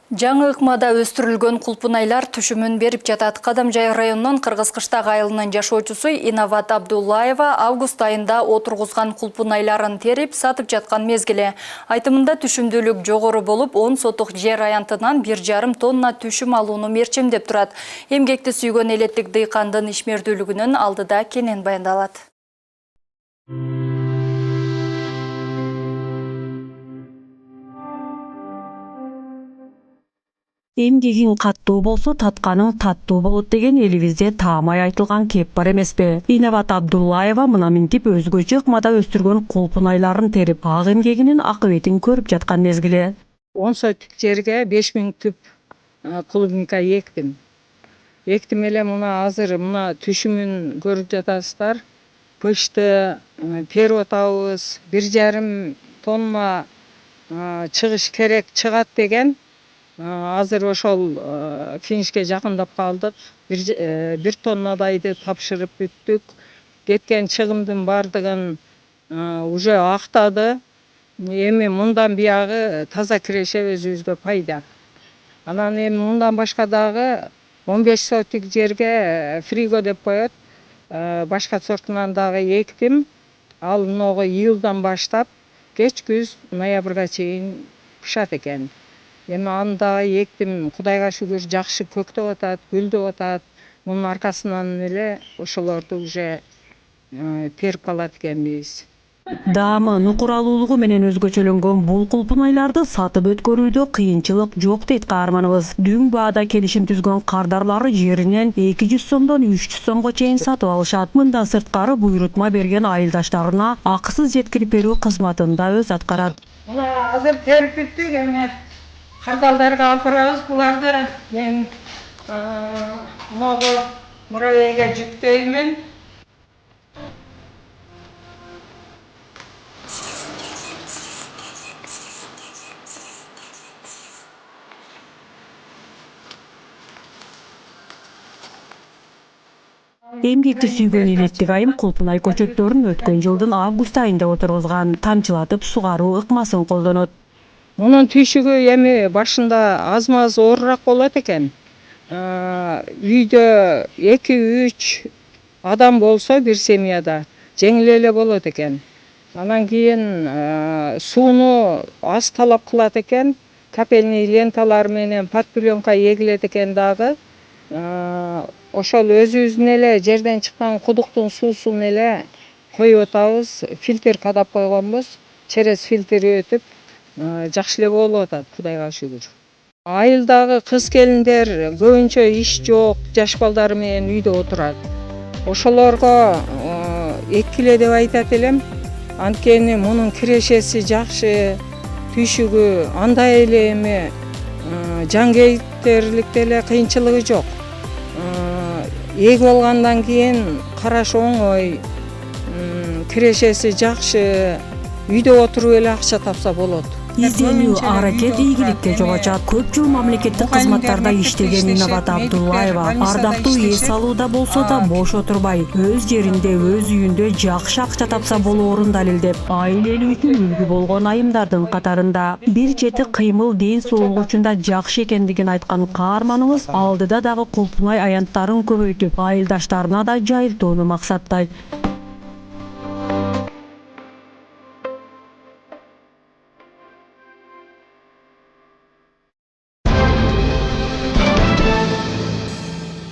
Жаңы ыкмада өстүрүлгөн кулпунайлар түшүмүн берип жатат. Кадамжай районунун Кыргыз-Кыштак айылынын жашоочусу Инабат Абдуллаева август айында отургузган кулпунайларын терип сатып жаткан мезгили. Айтымында түшүмдүүлүк жогору болуп, 10 сотук жер аянтынан 1,5 тонна түшүм алууну мерчемдеп турат. Эмгекти сүйгөн элеттик дыйкандын ишмердүүлүгүнүн алдыда кенен баяндалат. Эмгегиң каттуу болсо, татканың таттуу болот деген элибизде таамай айтылган кеп бар эмеспи? Инабат Абдуллаева мына минтип өзгөчө ыкмада өстүргөн кулпунайларын терип, ак эмгегинин акыбетин көрүп жаткан мезгили. 10 сотик жерге 5000 түп клубника эктим. Эктим эле мына азыр мына түшүмүн көрүп жатасыздар. Почта период атабыз 1,5 тонна чыгыш керек, чыгат деген. Азыр ошол финишке жакындап калдык. 1 тоннадайды тапшырып бүттүк. Кеткен чыгымдын бардыгын уже актады. Эми мындан биягы таза киреше өзүбүзгө пайда. Анан эми мындан башка дагы 15 сотик жерге фриго деп коет. Башка сортунан дагы эктим. Ал могу июлдан баштап кеч күз ноябрга чейин пышат экен. Эми аны дагы эктим. Кудайга шүгүр жакшы көктөп атат, гүлдөп атат. Мунун аркасынан эле ошолорду уже терип алат экенбиз. Даамы, нукуралуулугу менен өзгөчөлөнгөн бул кулпунайларды сатып өткөрүүдө кыйынчылык жок дейт каарманыбыз. Дүң баада келишим түзгөн кардарлары жеринен 200 сомдон 300 сомго чейин сатып алышат. Мындан сырткары буйрутма берген айылдаштарына акысыз жеткирип берүү кызматын да өз аткарат. Мына азыр терип бүттүк, эми кардалдарга алып барабыз буларды. Мен могу муравейге жүктөймүн. Эмгекти сүйгөн элеттик айым кулпунай көчөттөрүн өткөн жылдын август айында отургузган, тамчылатып сугаруу ыкмасын колдонот. Мунун түйшүгү эми башында аз-маз оорураак болот экен. Үйдө 2-3 адам болсо бир семьяда жеңил эле болот экен. Анан кийин сууну аз талап кылат экен. Капельный ленталар менен подпленка эгилет экен дагы. Ошол өзүбүздүн эле жерден чыккан кудуктун суусун эле коюп атабыз. Фильтр кадап койгонбуз. Через фильтр өтүп жакшы эле болуп атат, кудайга шүгүр. Айылдагы кыз келиндер көбүнчө иш жок, жаш балдары менен үйдө отурат. Ошолорго эккиле деп айтат элем. Анткени мунун кирешеси жакшы, түйшүгү андай эле эми жан кейиптерлик деле кыйынчылыгы жок. Эгип алгандан кийин караш оңой, кирешеси жакшы, үйдө отуруп эле акча тапса болот. Изденүү, аракет ийгиликке жол ачат. Көп жыл мамлекеттик кызматтарда иштеген Инабат Абдуллаева ардактуу эс алууда болсо да бош отурбай, өз жеринде, өз үйүндө жакшы акча тапса болоорун далилдеп, айыл үчүн үлгү болгон айымдардын катарында. Бир чети кыймыл ден соолугу үчүн да жакшы экендигин айткан каарманыбыз алдыда дагы кулпунай аянттарын көбөйтүп, айылдаштарына да жайылтууну максаттайт.